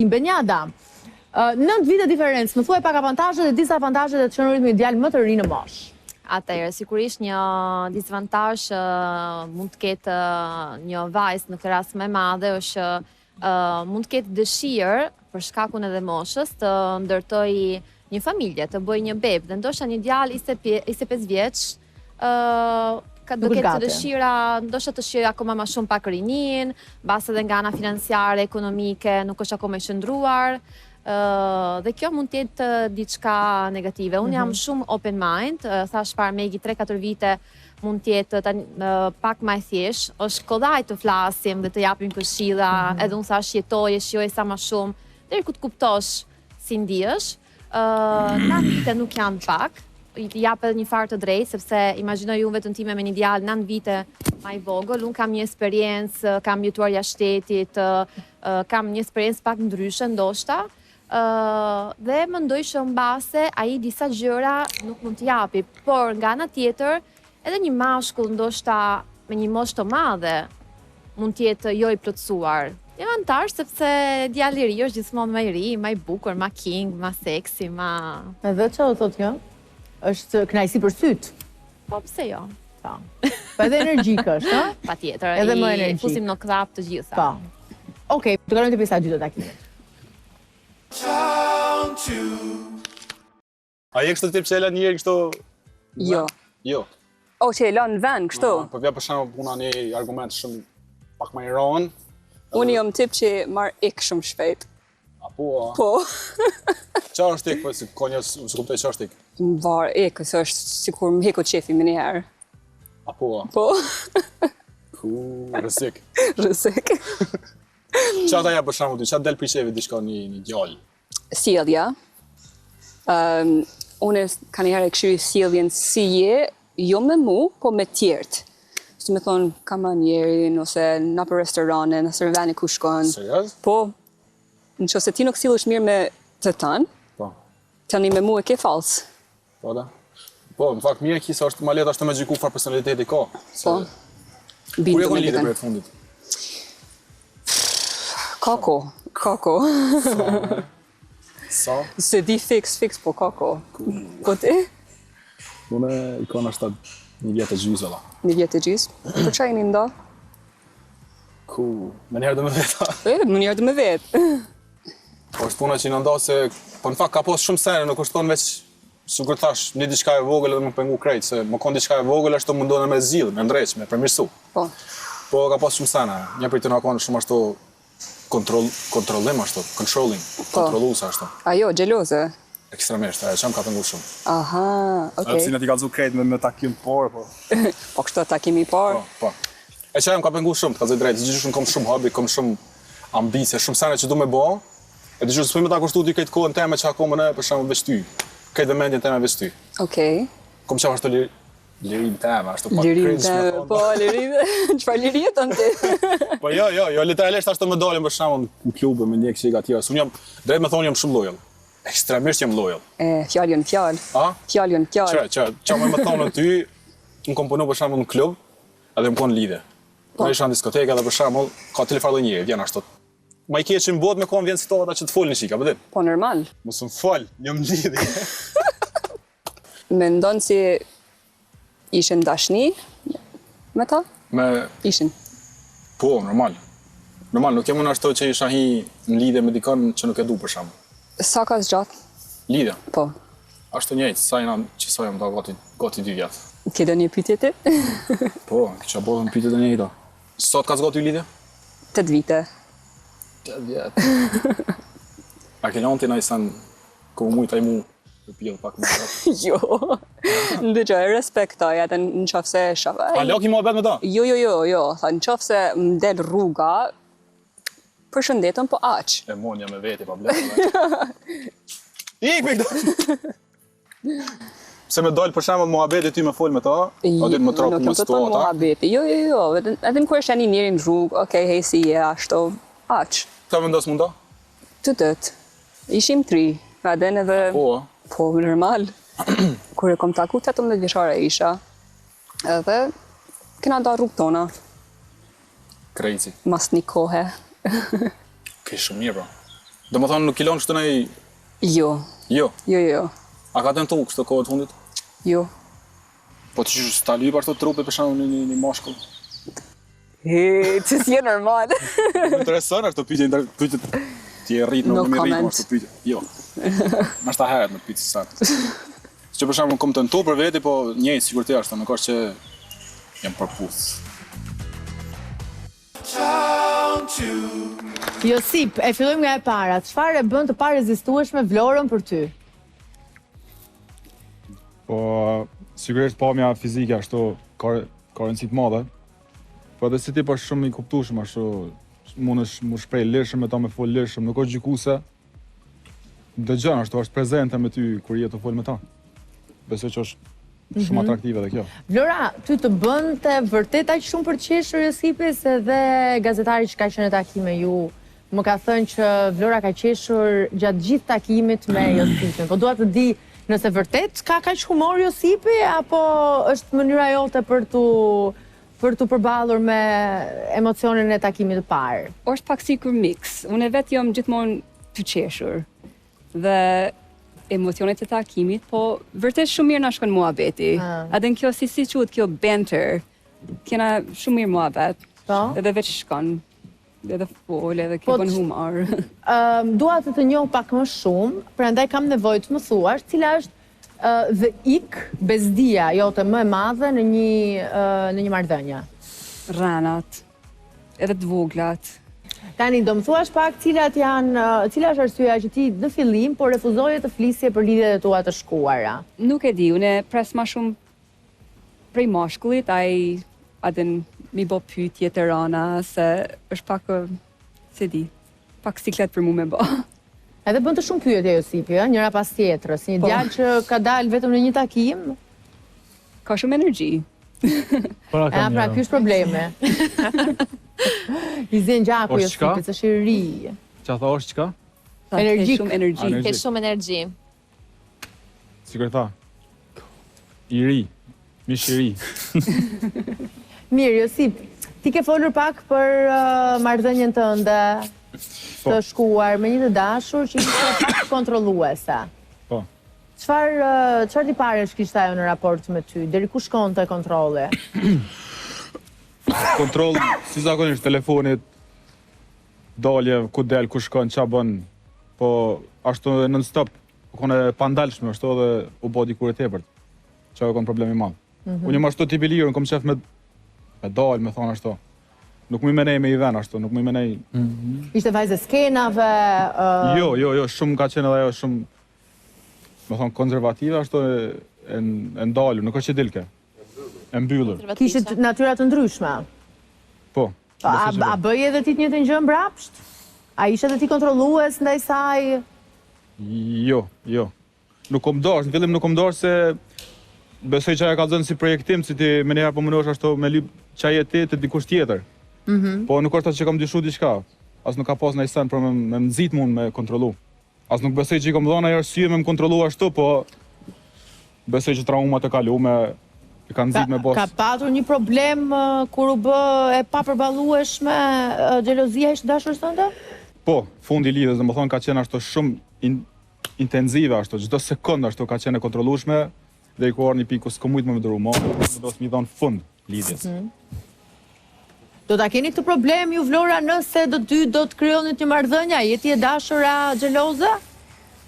Benjada, 9 vite diferencë, më thuaj pak avantazhet dhe disavantazhet e të qenurit me ideal më të rinë moshë. Atëherë, sigurisht një disavantazh mund të ketë një vajzë në këtë rast më e madhe është mund të ketë dëshirë për shkakun edhe moshës të ndërtoj një familje, të bëj një bebë, dhe ndoshta një djalë 25 vjeç do ketë dëshira, ndoshta të shijojë akoma më shumë pak rinin, mbas edhe nga ana financiare, ekonomike, nuk është akoma i shndruar. Dhe kjo mund të jetë diçka negative. Unë jam shumë open mind, thash para Megi 3-4 vite mund të jetë pak më e thjeshtë, është kollaj të flasim dhe të japim këshilla, edhe unë thash jetoje, shijoje sa më shumë, deri ku të kuptosh si ndihesh. 9 vite nuk janë pak, i jap edhe një farë të drejtë, sepse imagjinoj unë vetën time me një djalë 9 vite më i vogël, unë kam një eksperiencë, kam jetuar jashtë shtetit, kam një eksperiencë pak ndryshe ndoshta. Dhe mendoj që mbase ai disa gjëra nuk mund t'i japi, por nga ana tjetër edhe një mashkull ndoshta me një moshë të madhe mund të jetë jo i plotësuar. E avantazh sepse djali i ri është gjithmonë më i ri, më i bukur, më king, më seksi, më. Edhe çfarë thotë kjo? Është kënaqësi për syt. Po pse jo? Po. Po edhe energjik është, ha? Patjetër. Edhe më energjik. Fusim në krap të gjitha. Po. Okej, të kalojmë te pjesa e dytë e takimit. A je kështu tip që e la njerë kështu? Jo. Jo. O, që e la në vend, kështu? Po vja për shembull puna një argument shumë pak më i rënd. Unë jam tip që marr ik shumë shpejt. Apo? Po. Çfarë është ik, po si ka një se kuptoj çfarë është ik? Var ik, se është sikur më heku qefi më njëherë. Apo? Po. Rësik. Rësik. Çfarë ta ja për shembull ti, çfarë del për qefi diçka një djalë? Sjellja. Unë ka një herë këshyri sjelljen si je, jo me mu, po me tjertë. Si me thonë, kam njerin, ose na për restorane, në sërveni ku shkon. Serios? Po, në që se ti nuk sillesh mirë me të tanë, Po. tani me mu e ke falsë. Po da. Po, në fakt mirë kisa është ma letë është me gjiku farë personaliteti ka. Po. Kur e kon lidhje për e të fundit? Kako. Sa? Se di fix, po kako. Po ti? Unë i ka në 1 vjetë e gjysë, alla. 1 vjetë e gjysë. Për çaj një nda? Me njerë dhe me veta. Më njerë dhe me vetë. Po është puna që në nda se, po në fakt ka posë shumë sene, nuk është tonë veç, sikur thash, një diçka e vogël edhe më pengu krejt, se më konë diçka e vogël është të mundone me zgjidh, me ndreq, me përmirësu. Po. Po ka posë shumë sene, një për të në konë shumë ashtu kontrollim ashtu, controlling, kontrollusa ashtu. Ajo, gjeloze? Ekstremisht, e qëmë ka pengu shumë. Aha, okej. Në ti ka dzu krejt me takim parë, po. Po kështu takimi parë? Po. E që ka pengu shumë, të ka zë drejtë, gjithë shumë kom shumë hobby, kom shumë ambicie, shumë sene që du me bo, e të gjithë s'poj me ta kushtu ti këtë kohën teme që ako më ne, për shumë veç ty, këtë vëmendjen teme veç ty. Okej. Kom qaf ashtu lirin teme, ashtu pak Lirin cringe me teme, thonë. po, lirin, qëfar liri e të në ti? Po jo, literalisht ashtu me dalim për shumë në klube, me ndjek që i tjera, unë jam, drejt me thonë jam shumë lojal, ekstremisht jam lojal. Fjallë jënë fjallë. A? Fjallë jënë fjallë. Qa me thonë në ty, më kom punu për shumë në klub, edhe më konë lidhe. Në isha në diskoteke edhe për shembull, ka të farë njëri, vjen ashtu. Ma i keq që në botë me kom vjen situata që të folni shika, po din. Po normal. Mos më fol, jam lidhje. Mendon si ishin dashni me ta? Ishin. Po, normal. Normal, nuk jam unë ashtu që isha hi në lidhje me dikon që nuk e du për shembull. Sa ka zgjat? Lidhja. Po. Ashtu njëjtë, sa jam da gati 2 vjet. Ke do një pyetje ti? Po, kisha bërë në pyetje të njëjta. Sot ka zgati lidhje? 8 vite. 8 vjet. A ke lënë ti në isan ku mujta i mu të pjell pak më rrët? Jo. Ndëgjoj, respektoj atë në qofse A laki mua bet me ta? Jo. Tha në qofse më del rruga, përshëndetën po aq. E monja me veti, pa bletë. Ik me këta! Se me dojnë për shemë muhabeti ty me folë me ta, a din më tropë më situata? Nuk muhabeti, jo. Edhe në kërë shani njëri në rrugë, okej, hej si je, ashtu, aq. Ka vendos munda? Të tëtë. Ishim 3, edhe edhe... Po, normal. Kërë kom taku 18 vjeçare isha, edhe kena da rrugë tona. Krejci. Mas një kohë. Ke shumë mirë, bro. Do më thonë nuk kilon kështu nej... Jo. Jo. Jo. A ka tentu kështu kohë të fundit? Jo. Po të qysh ta lyp ashtu trupit për shembull një mashkull? Që s'je normal. Më intereson ashtu pyetje ti e rrit në më rrit ashtu pyetje. Jo. Mas ta herët në pyetje sa. Që për shembull kom tentu për veti, po njëjtë sigurt ashtu, nuk është që jam përputh. Josip, e fillojmë nga e para. Çfarë e bën të parezistueshme Vlorën për ty? Po, sigurisht pamja fizike ashtu ka rëndësi të madhe. Po edhe si ti po shumë i kuptueshëm ashtu, mundesh mu shpreh lirshëm me ta me fol lirshëm, nuk është gjykuse. Dëgjon ashtu, është prezente me ty kur je të fol me ta. Besoj që është shumë atraktive edhe kjo. Vlora, ty të bënte vërtet aq shumë për qeshur Josipi, se dhe gazetari që ka qenë në takime ju më ka thënë që Vlora ka qeshur gjatë gjithë takimit me Josipin. Po dua të di nëse vërtet ka kaq humor Josipi, apo është mënyra jote për të përballur me emocionin e takimit të parë? Është pak sikur mix. Unë vetë jam gjithmonë të qeshur. Dhe emocionet e takimit, po vërtet shumë mirë na shkon muhabeti. Edhe kjo si quhet kjo banter. Kena shumë mirë muhabet. Po. Edhe veç shkon. Edhe fol, edhe kjo bën humor. Dua të njoh pak më shumë, prandaj kam nevojë të më thuash cila është dhe bezdia jote më e madhe në një marrëdhënie. Rranat, edhe të voglat. Tani do më thuash pak cila është arsyeja që ti në fillim po refuzoje të flisje për lidhjet e tua të shkuara? Nuk e di, unë pres ma shumë prej mashkullit, ai adin mi bo pyetje të rana, se është pak, se di, pak siklet për mu me bo. Edhe bën të shumë pyetje Josipi, njëra pas tjetrës, një djalë që ka dalë vetëm në një takim. Ka shumë energji. Pra, ky është probleme. I zjen gjaku Josipit, është i ri. Qa tha është qka? Energjik. Ke shumë energji. Sigur tha. I ri. Mish i ri. Mirë, Josip, ti ke folur pak për marrëdhënien tënde të shkuar me një të dashur që ishte pak kontrolluese. Po. Çfarë ti paresh kishte ajo në raport me ty? Deri ku shkonte kontrolli? Kontroll, si zakonisht telefonit, dalje, ku del, ku shkon, qa bën, po ashtu non-stop, kone pandalshme, ashtu edhe u bo dikur e tepërt, që ajo kon problemi madh. Unë jam ashtu tipi lirë, unë kom qef me dal, me thonë ashtu. Nuk mu i menej me i ven ashtu, nuk mu i menej... Ishte vajzë skenave... Jo, shumë ka qenë edhe ajo shumë, me thonë, konservative ashtu e ndalur, nuk është që dilke. E mbyllur. Kishte natyra të ndryshme? Po. A bëj edhe ti të njëjtën gjë mbrapsht? A ishe edhe ti kontrollues ndaj saj? Jo. Nuk kom dash, në fillim nuk kom dash se besoj që aja ka zënë si projektim, si ti me njëherë po mënosh ashtu me lyp qaj e ti të dikush tjetër. Po nuk është atë që kam dyshu diçka. As nuk ka pas në i sen për me nëzit mund me kontrolu. As nuk besoj që i kom dhona ajo arsye me më kontrolu ashtu, po besoj që traumat e kalu me i kanë nëzit me bos. Ka patur një problem kur u bë e papërballueshme xhelozia ishte dashur tënde? Po, fundi i lidhjes, domethënë ka qenë ashtu shumë intensive ashtu, çdo sekondë ashtu ka qenë e kontrollueshme deri ku një pikë ku s'kam mujt më dëru më, do të më dhon fund lidhjes. Do ta keni këtë problem ju Vlora nëse do të krijoni një marrëdhënie, je ti e dashura xheloze?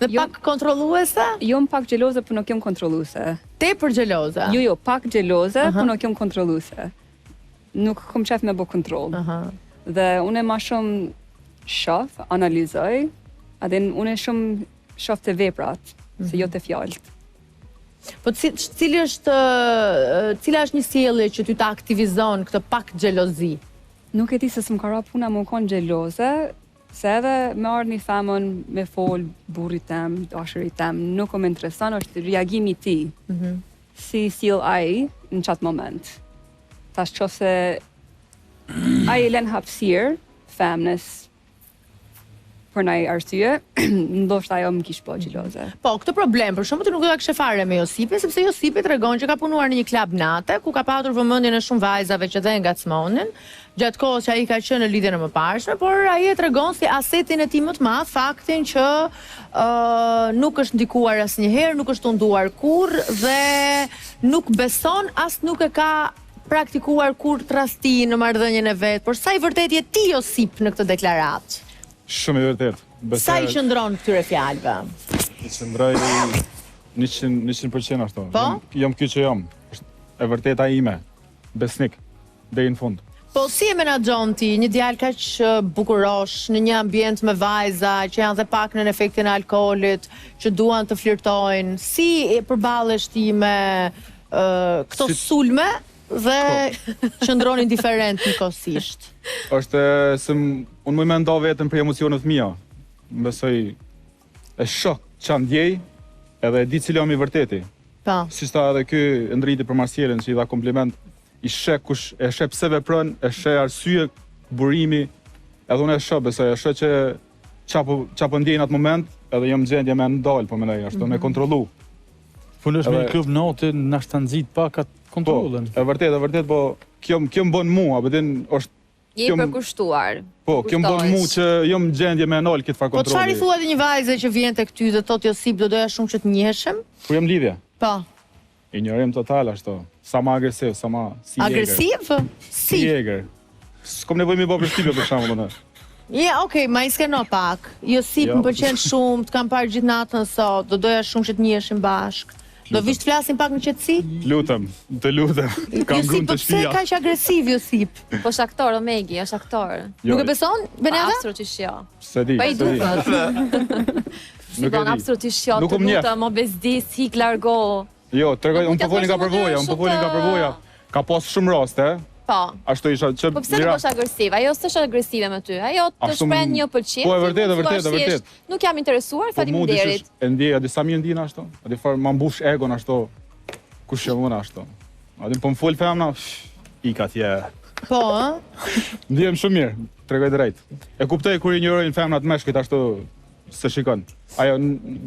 Dhe pak kontrolluese? Jo, pak xheloze, por nuk jam kontrolluese. Tepër xheloze? Jo, pak xheloze, por nuk jam kontrolluese. Nuk kom qef me bo kontroll. Dhe unë ma shumë shof, analizoj, edhe unë shumë shof të veprat, se jo të fjallët. Po cila është një sjellje që ty ta aktivizon këtë pak xhelozi? Nuk e di se s'm ka ra puna më konë xheloze, se edhe me ardhë një femën me fol burrit tem, dashurit tem, nuk më intereson, është reagimi ti. Si sjell ai në qatë moment. Tash qoftë se ai len hapësirë femnës për ndaj arsye, ndoshta ajo më kish po xheloze. Po, këtë problem, për shembull, ti nuk do ta kishe fare me Josipin, sepse Josipi tregon që ka punuar në një klub nate, ku ka patur vëmendjen e shumë vajzave që dhe ngacmonin, gjatë kohës që ai ka qenë në lidhjen e mëparshme, por ai e tregon si asetin e tij më të madh faktin që nuk është ndikuar asnjëherë, nuk është tunduar kurrë dhe nuk beson as nuk e ka praktikuar kur trasti në marrëdhënien e vet. Por sa i vërtet je ti Josip në këtë deklaratë? Shumë i vërtet. Sa i qëndron këtyre fjalëve? I qëndroj 100% ashtu. Po? Jam ky që jam. Është e vërteta ime. Besnik. Deri në fund. Po si e menaxhon ti një djalë kaq bukurosh në një ambient me vajza që janë dhe pak në efektin e alkoolit, që duan të flirtojnë? Si e përballesh ti me këto sulme dhe qëndron indiferent njëkohësisht? Është se unë më mendoj vetëm për emocionet mia. Besoj e shoh ç'a ndjej, edhe e di cila më i vërteti. Po. Si sta edhe ky ndriti për marsjelën që i dha kompliment, i sheh kush e sheh pse vepron, e sheh arsye burimi, edhe unë e shoh, besoj, e shoh që ç'a po ndjej në atë moment, edhe jam gjendje me ndal, po mendoj ashtu, me kontrollu. Punosh me klub notin, na shta nxit pak atë kontrollën. E vërtet, po kjo më bën mua, bëdin është Je i përkushtuar. Po, kjo më bën mua që jam gjendje me nal këtë far Po kontrolli. çfarë i thua te një vajze që vjen tek ty dhe thotë Josip, do doja shumë që të njiheshim? Kur jam lidhje. Po. Ignorim total ashtu. Sa më agresiv, sa më si agresiv? Si jeger. S'kom nevojë më bëj përshtypje për shembull unë. Ja, okay, ma i skeno pak. Josip më pëlqen shumë, të kam parë gjithë natën sot, do doja shumë që të njiheshim bashkë. Do vish të flasim pak në qetësi? Lutem, të lutem. Kam Josip, grunë po të pse shtëpia. kaq agresiv Josip? Po është aktor, Omegi, është aktor. Nuk e beson, Beneda? Absolutisht jo. Se di. Pa i se di. duket. Si Nuk e bon, di. absolutisht jo. Nuk Të um njeh. lutem, o bezdis, hik largo. Jo, tregoj, Po, unë po folin nga përvoja, Ka pas shumë raste, Po. ashtu isha që Po pse nuk është agresiv? Ajo s'është agresive me ty. Ajo të Ashtu shpreh një pëlqim. po, e ti vërtet, mund e vërtet, thua e vërtet. thjesht, Nuk jam interesuar, po mu faleminderit. e ndjeja disa mirë ndina ashtu. A di far ma mbush egon ashtu. Kush jam unë ashtu. A di po më fol femna, ik atje. Po, ë? Ndihem shumë mirë, tregoj drejt. E kuptoj kur i njërojnë femnat meshkujt ashtu se shikon. Ajo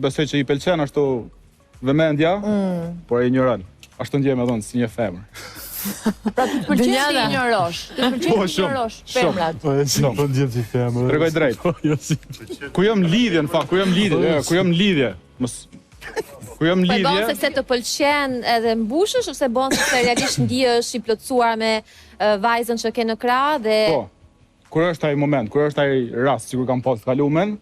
besoj që i pëlqen ashtu vëmendja, por e ignoron. Ashtu ndjem edhe unë si një femër. Pëlqen ti Benjada. injorosh. Të pëlqen ti injorosh femrat. Po e si po ndjem si femër. Tregoj drejt. Jo si. Kur jam në lidhje në fakt, kur jam në lidhje, kur jam në Po e bën lidhje, se të pëlqen edhe mbushesh ose bën se realisht ndihesh i plotësuar me vajzën që ke në krah dhe po. Kur është ai moment, kur është ai rast, sikur kam pas kalumen,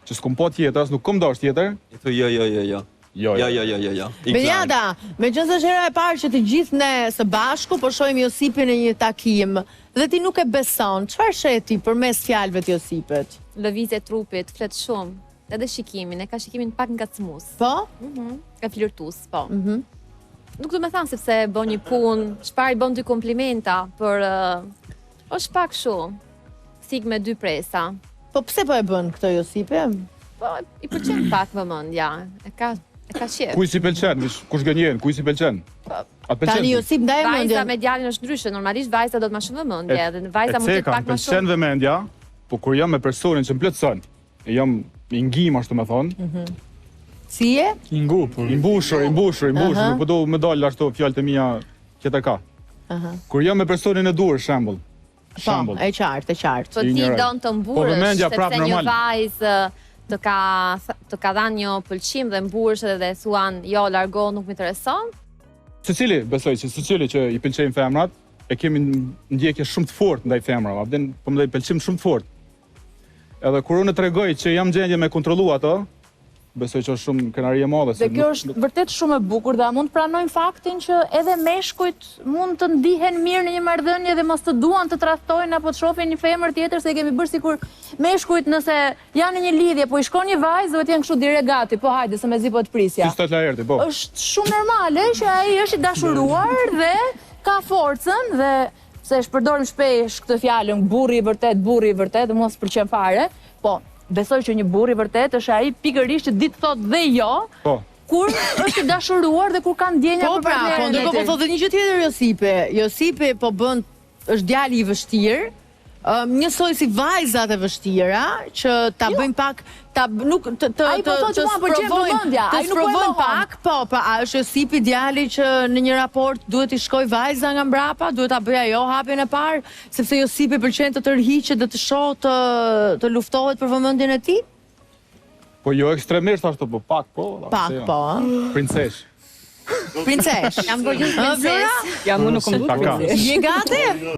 që s'kom po tjetër, as nuk kom dash tjetër. I thu jo. Jo. Benjada, meqense është hera e parë që të gjithë ne së bashku po shohim Josipin në një takim dhe ti nuk e beson, çfarë sheh ti përmes fjalëve të Josipit? lëvizje e trupit, flet shumë. Edhe shikimin, e ka shikimin pak ngacmues. Po? E flirtues, po. Nuk do me thanë sepse bën një punë, shpar i bën dy komplimenta, por është pak shumë. Sik me dy presa. Po pse po e bën këtë Josipi? Po, i pëlqen pak vëmendja. E ka qef. Kuj si pëlqen, kush gënjen, kuj si pëlqen? A pëlqen? Tani Josip ndaj Vajza mendjen. me djalin është ndryshe, normalisht vajza do të ma shumë vëmendje, dhe vajza mund të E jetë ceka, pak më pëlqen shumë. vëmendja, po kur jam me personin që më plotson, e jam i ngim ashtu me thonë, Si je? I ngupur. i mbushur, Aha. nuk po do me dal ashtu fjalët e mia tjetër ka. Kur jam me personin e duhur, shembull. Po, e qartë. Po ti ignorant. don të Po, vëmendja mburësh, prap sepse një normal. vajzë të ka dhënë një pëlqim dhe mburësh dhe thuan, jo, largo, nuk më intereson. Secili, besoj që secili që i pëlqejnë femrat, e kemi ndjekje shumë të fortë ndaj femrave, vjen po më ndaj pëlqim shumë të fortë. Edhe kur unë tregoj që jam gjendje me kontrollu ato, besoj që është shumë kënaqëri e madhe. Dhe kjo është vërtet shumë e bukur dhe a mund të pranojmë faktin që edhe meshkujt mund të ndihen mirë në një marrëdhënie dhe mos të duan të tradhtojnë apo të shohin një femër tjetër, se kemi bërë sikur meshkujt nëse janë në një lidhje, po i shkon një vajzë, duhet janë kështu direkt gati, po hajde se mezi po të prisja. Si stot la erti, po. Është shumë normale që ai është i dashuruar dhe ka forcën dhe se shpërdorim shpesh këtë fjalën burri i vërtet, dhe mos pëlqen fare, po besoj që një burr i vërtet është ai pikërisht që ditë thot dhe jo, Po. kur është i dashuruar dhe kur ka ndjenja Po për pra, po partnerin e ndërkohë po tij. thotë një gjë tjetër Josipi. Josipi po bën është djali i vështirë, njësoj si vajzat e vështira, që ta bëjmë pak, Ai po thotë mua pëlqen vëmendja, ai nuk po e mohon. pak, po, a është sipi djali që në një raport duhet i shkoj vajza nga mbrapa, duhet ta bëj ajo hapjen e parë, sepse Josipi pëlqen të tërhiqet dhe të shohë të luftohet për vëmendjen e tij? Po jo ekstremisht ashtu, po pak po. Pak po, Princesh. Princesh. Jam bërë një princes. Ja, më nuk kom Taka. Je gati?